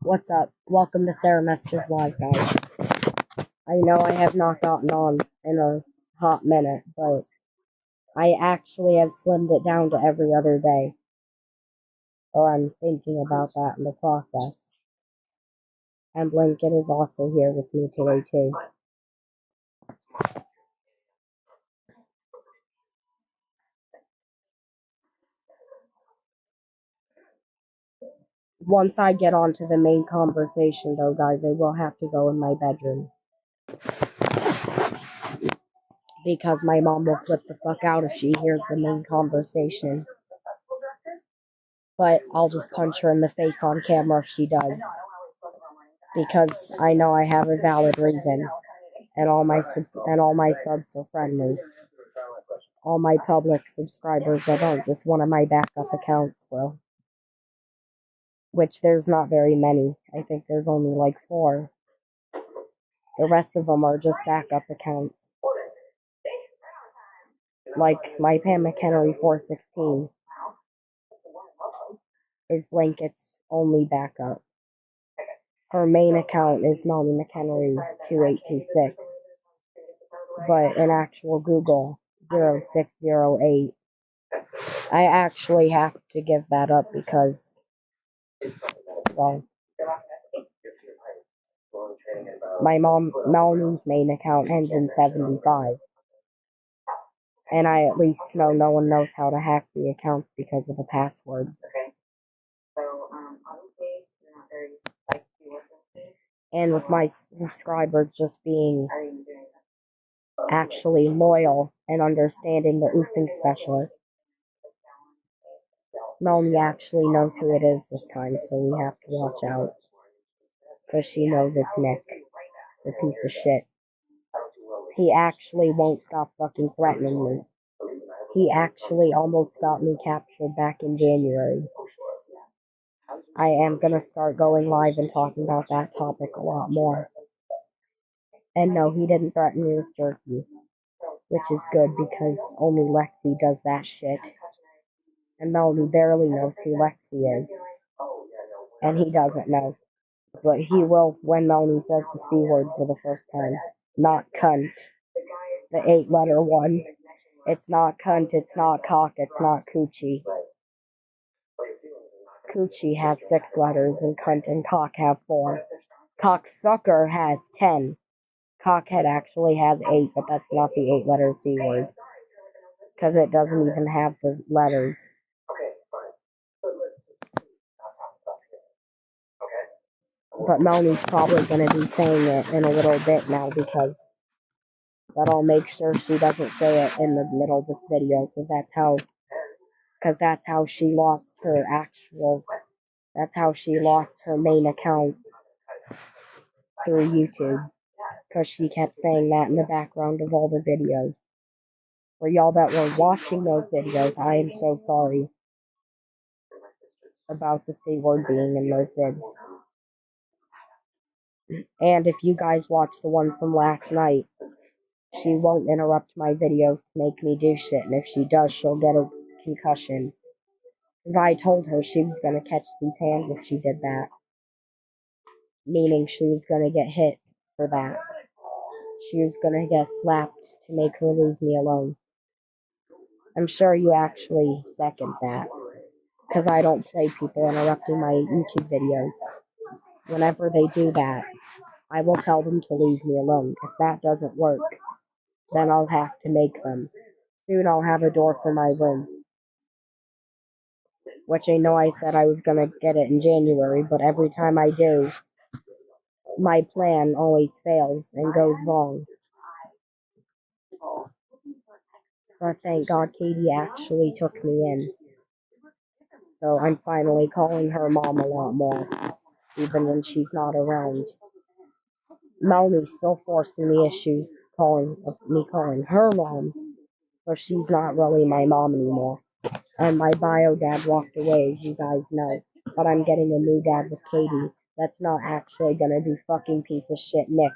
What's up? Welcome to Sarah Mester's Live, guys. I know I have not gotten on in a hot minute, but I actually have slimmed it down to every other day. Or I'm thinking about that in the process. And Blanket is also here with me today, too. Once I get onto the main conversation, though, guys, I will have to go in my bedroom. Because my mom will flip the fuck out if she hears the main conversation. But I'll just punch her in the face on camera if she does. Because I know I have a valid reason. And all my subs are friendly. All my public subscribers that aren't just one of my backup accounts, bro. Which there's not very many. I think there's only like 4. The rest of them are just backup accounts. Like my Pam McHenry 416 is Blanket's only backup. Her main account is Melanie McHenry 2826. But in actual Google 0608, I actually have to give that up because, well, my Melanie's main account ends in 75. And I at least know no one knows how to hack the accounts because of the passwords. And with my subscribers just being actually loyal and understanding the oofing specialist, Melanie actually knows who it is this time, so we have to watch out. Because she knows it's Nick, the piece of shit. He actually won't stop fucking threatening me. He actually almost got me captured back in January. I am gonna start going live and talking about that topic a lot more. And no, he didn't threaten me with jerky, which is good because only Lexi does that shit. And Melanie barely knows who Lexi is. And he doesn't know. But he will when Melanie says the C word for the first time. Not cunt. The 8-letter one. It's not cunt, it's not cock, it's not coochie. Coochie has 6 letters and cunt and cock have 4. Cocksucker has 10. Cockhead actually has 8, but that's not the 8-letter C word. Because it doesn't even have the letters. But Melanie's probably going to be saying it in a little bit now because that'll make sure she doesn't say it in the middle of this video because that's how she lost her main account through YouTube. Because she kept saying that in the background of all the videos. For y'all that were watching those videos, I am so sorry about the C word being in those vids. And if you guys watch the one from last night, she won't interrupt my videos to make me do shit, and if she does, she'll get a concussion. Because I told her she was going to catch these hands if she did that. Meaning she was going to get hit for that. She was going to get slapped to make her leave me alone. I'm sure you actually second that. Because I don't play people interrupting my YouTube videos. Whenever they do that, I will tell them to leave me alone. If that doesn't work, then I'll have to make them. Soon I'll have a door for my room. Which I know I said I was gonna get it in January, but every time I do, my plan always fails and goes wrong. But thank God Katie actually took me in. So I'm finally calling her mom a lot more, even when she's not around. Melanie's still forcing the issue, me calling her mom, but she's not really my mom anymore. And my bio dad walked away, as you guys know. But I'm getting a new dad with Katie. That's not actually gonna be fucking piece of shit Nick.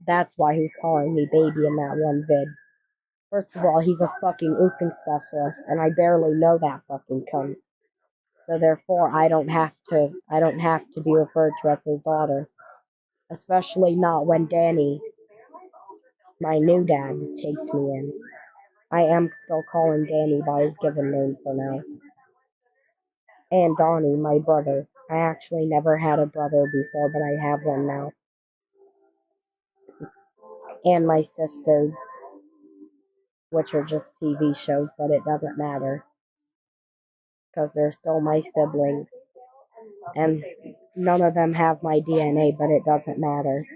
That's why he's calling me baby in that one vid. First of all, he's a fucking oofing specialist, and I barely know that fucking cunt. So therefore, I don't have to be referred to as his daughter. Especially not when Danny, my new dad, takes me in. I am still calling Danny by his given name for now. And Donnie, my brother. I actually never had a brother before, but I have one now. And my sisters, which are just TV shows, but it doesn't matter. Because they're still my siblings. And none of them have my DNA, but it doesn't matter.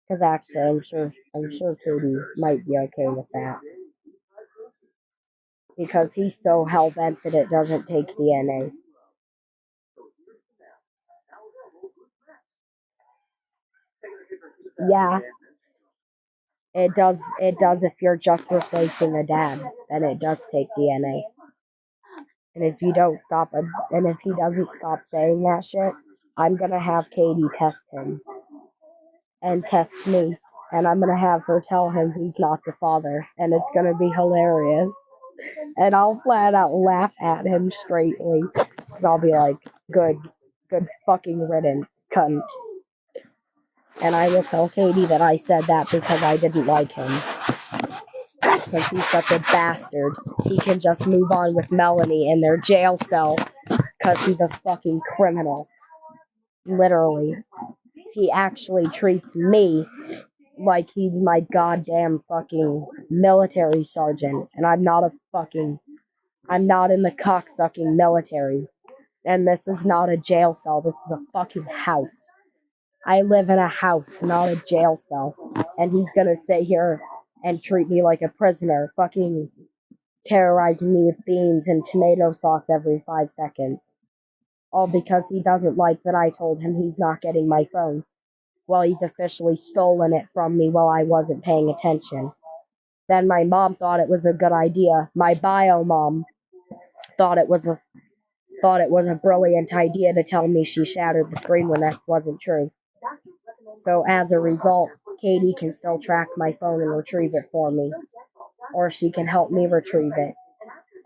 Because actually, I'm sure Katie might be okay with that. Because he's so hell-bent that it doesn't take DNA. Yeah, it does if you're just replacing a dad, then it does take DNA. And if you don't stop him, and if he doesn't stop saying that shit, I'm gonna have Katie test him. And test me. And I'm gonna have her tell him he's not the father. And it's gonna be hilarious. And I'll flat out laugh at him straightly. Because I'll be like, good fucking riddance, cunt. And I will tell Katie that I said that because I didn't like him. Because he's such a bastard. He can just move on with Melanie in their jail cell because he's a fucking criminal. Literally. He actually treats me like he's my goddamn fucking military sergeant. And I'm not in the cocksucking military. And this is not a jail cell. This is a fucking house. I live in a house, not a jail cell. And he's gonna sit here and treat me like a prisoner, fucking terrorizing me with beans and tomato sauce every 5 seconds. All because he doesn't like that I told him he's not getting my phone. Well, he's officially stolen it from me while I wasn't paying attention. Then my mom thought it was a good idea. My bio mom thought it was a brilliant idea to tell me she shattered the screen when that wasn't true. So as a result, Katie can still track my phone and retrieve it for me. Or she can help me retrieve it.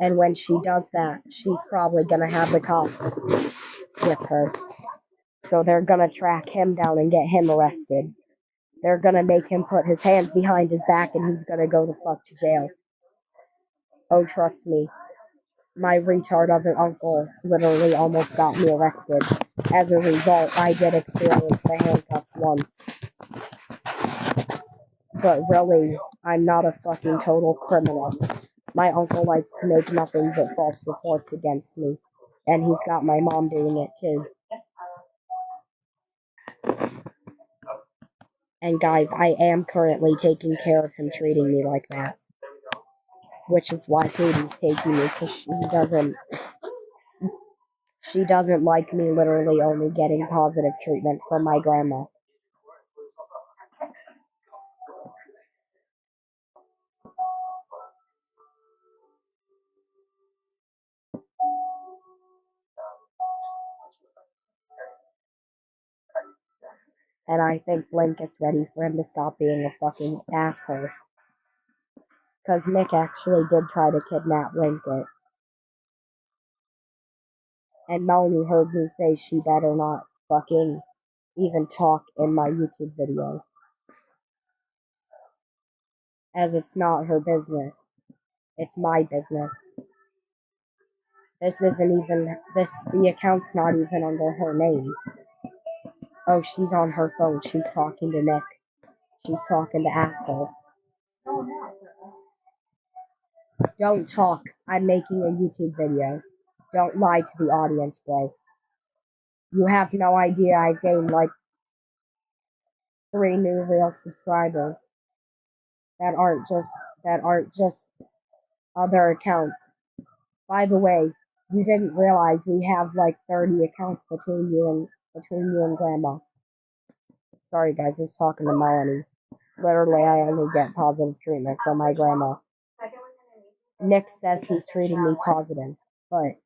And when she does that, she's probably gonna have the cops with her. So they're gonna track him down and get him arrested. They're gonna make him put his hands behind his back and he's gonna go the fuck to jail. Oh, trust me. My retard of an uncle literally almost got me arrested. As a result, I did experience the handcuffs once. But really, I'm not a fucking total criminal. My uncle likes to make nothing but false reports against me. And he's got my mom doing it too. And guys, I am currently taking care of him treating me like that. Which is why Katie's taking me, because she doesn't like me literally only getting positive treatment from my grandma. And I think Blink is ready for him to stop being a fucking asshole. Because Nick actually did try to kidnap Linkit. And Melanie heard me say she better not fucking even talk in my YouTube video. As it's not her business. It's my business. The account's not even under her name. Oh, she's on her phone. She's talking to Nick. She's talking to asshole. Don't talk. I'm making a YouTube video. Don't lie to the audience, bro. You have no idea I've gained like 3 new real subscribers that aren't just other accounts. By the way, you didn't realize we have like 30 accounts between you and Grandma. Sorry guys, I was talking to Melanie. Literally, I only get positive treatment from my grandma. Nick says he's treating me positive, but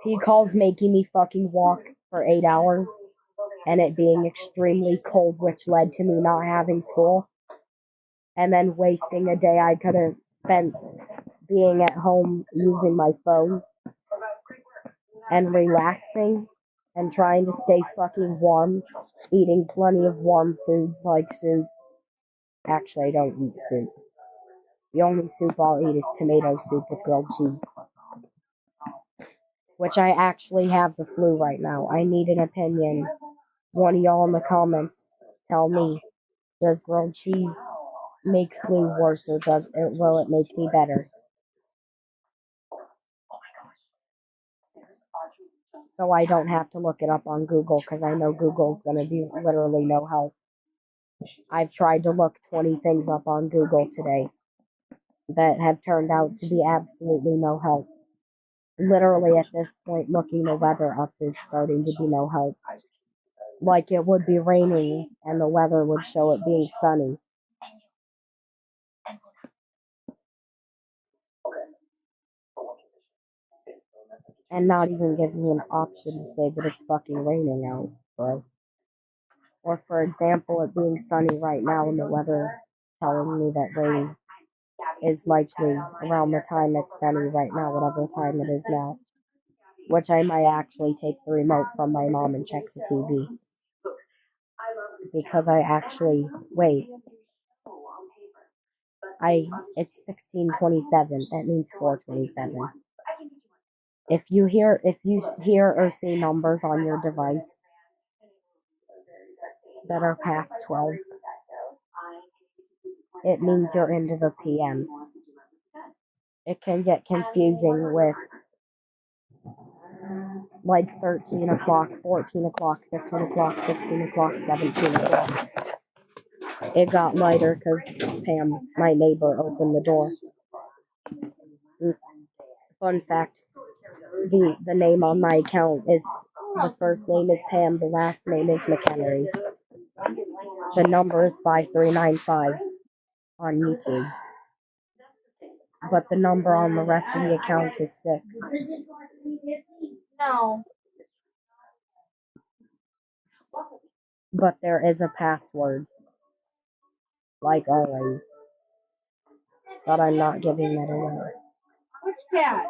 he calls making me fucking walk for 8 hours and it being extremely cold, which led to me not having school, and then wasting a day I could have spent being at home using my phone. and relaxing and trying to stay fucking warm, eating plenty of warm foods like soup. Actually, I don't eat soup. The only soup I'll eat is tomato soup with grilled cheese, which I actually have the flu right now. I need an opinion. One of y'all in the comments, tell me, does grilled cheese make flu worse or will it make me better? So I don't have to look it up on Google because I know Google's going to be literally no help. I've tried to look 20 things up on Google today that have turned out to be absolutely no help. Literally at this point, looking the weather up is starting to be no help. Like it would be raining and the weather would show it being sunny. And not even give me an option to say that it's fucking raining out, bro. Or for example, it being sunny right now and the weather telling me that rain is likely around the time it's sunny right now, whatever time it is now. Which I might actually take the remote from my mom and check the TV. Because I actually, wait, it's 16:27, that means 4:27. If you hear or see numbers on your device that are past 12, it means you're into the PMs. It can get confusing with like 13 o'clock, 14 o'clock, 15 o'clock, 16 o'clock, 17 o'clock. It got lighter because Pam, my neighbor, opened the door. Fun fact, the name on my account is, the first name is Pam, the last name is McHenry. The number is 5395 on YouTube. But the number on the rest of the account is 6. No. But there is a password, like always. But I'm not giving that away. Which cat?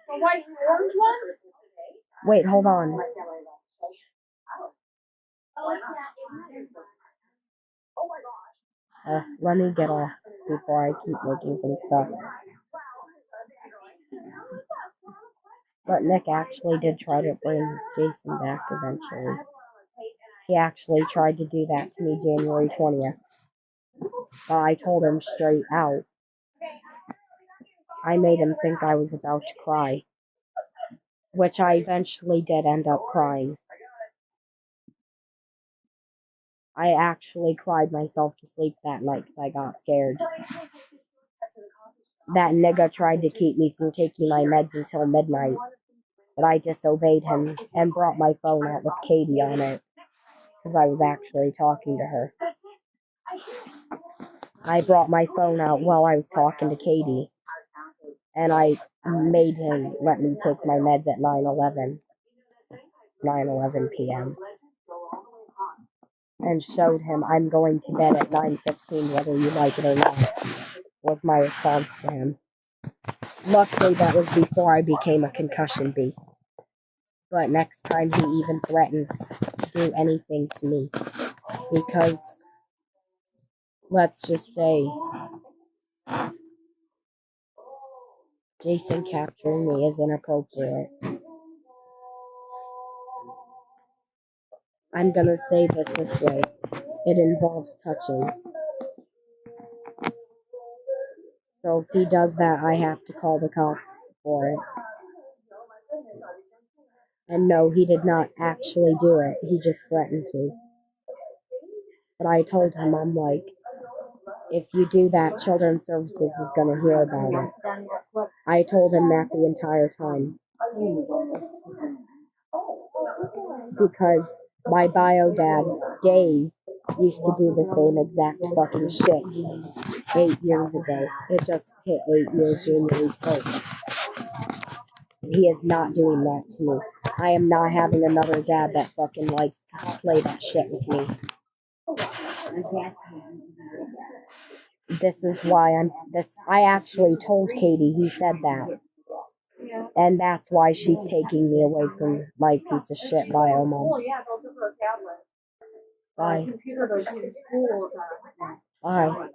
The white and orange one? Wait, hold on. Let me get off before I keep making things sus. But Nick actually did try to bring Jason back eventually. He actually tried to do that to me January 20th. But I told him straight out. I made him think I was about to cry. Which I eventually did end up crying. I actually cried myself to sleep that night because I got scared. That nigga tried to keep me from taking my meds until midnight. But I disobeyed him and brought my phone out with Katie on it. Because I was actually talking to her. I brought my phone out while I was talking to Katie. And I made him let me take my meds at 9:11 p.m. And showed him I'm going to bed at 9:15 whether you like it or not, was my response to him. Luckily, that was before I became a concussion beast. But next time he even threatens to do anything to me, because, let's just say, Jason capturing me is inappropriate. I'm gonna say this way. It involves touching. So if he does that, I have to call the cops for it. And no, he did not actually do it. He just threatened to. But I told him, I'm like, if you do that, Children's Services is going to hear about it. I told him that the entire time. Because my bio dad, Dave, used to do the same exact fucking shit 8 years ago. It just hit 8 years January 1st. He is not doing that to me. I am not having another dad that fucking likes to play that shit with me. This is why I actually told Katie, he said that. And that's why she's taking me away from my piece of shit bio mom. Bye. Bye.